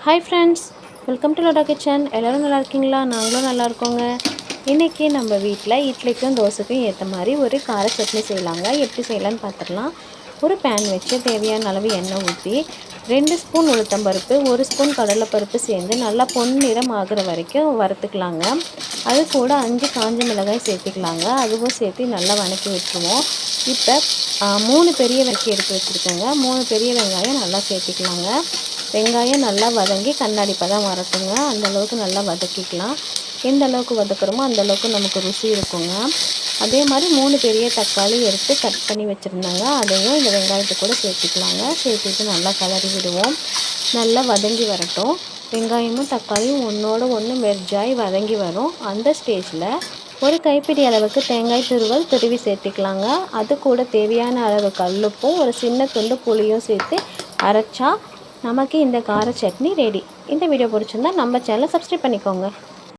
Hi friends, welcome to Loda Kitchen. எல்லாரும் நல்லா இருக்கீங்களா? நாங்களும் நல்லா இருக்கோங்க. இன்னைக்கு நம்ம வீட்ல இட்லிக்கும் தோசைக்கும் ஏத்த மாதிரி ஒரு கார சட்னி செய்யலாங்க. எப்படி செய்யலாம்னு பார்த்துடலாம். ஒரு pan வச்சு தேவையான அளவு எண்ணெய் ஊற்றி 2 ஸ்பூன் உளுத்தம்பருப்பு 1 ஸ்பூன் கடலைப்பருப்பு சேர்ந்து நல்லா பொன்னிறம் ஆகுற வரைக்கும் வறுத்துக்கலாங்க. அது கூட 5 காஞ்ச மிளகாய் சேர்த்துக்கலாங்க. அதுவும் சேர்த்து நல்லா வதக்கி விட்டுருவோம். இப்போ 3 பெரிய வெங்காயம் எடுத்து வச்சுருக்கேங்க. 3 பெரிய வெங்காயம் நல்லா சேர்த்துக்கலாங்க. வெங்காயம் நல்லா வதங்கி கண்ணாடி பதம் வரட்டுங்க. அந்தளவுக்கு நல்லா வதக்கிக்கலாம். எந்த அளவுக்கு வதக்குறோமோ அந்தளவுக்கு நமக்கு ருசி இருக்குங்க. அதே மாதிரி 3 பெரிய தக்காளி எடுத்து கட் பண்ணி வச்சுருந்தாங்க. அதையும் இந்த வெங்காயத்தை கூட சேர்த்துக்கலாங்க. சேர்த்துட்டு நல்லா கலரி விடுவோம். நல்லா வதங்கி வரட்டும். வெங்காயமும் தக்காளியும் ஒன்றோட ஒன்று மெர்ஜாய் வதங்கி வரும். அந்த ஸ்டேஜில் ஒரு கைப்பிடி அளவுக்கு தேங்காய் துருவி சேர்த்துக்கலாங்க. அது கூட தேவையான அளவு கல்லுப்பும் ஒரு சின்ன துண்டு புளியும் சேர்த்து அரைச்சா நமக்கு இந்த கார சட்னி ரெடி. இந்த வீடியோ பிடிச்சிருந்தா நம்ம சேனலை சப்ஸ்கிரைப் பண்ணிக்கோங்க.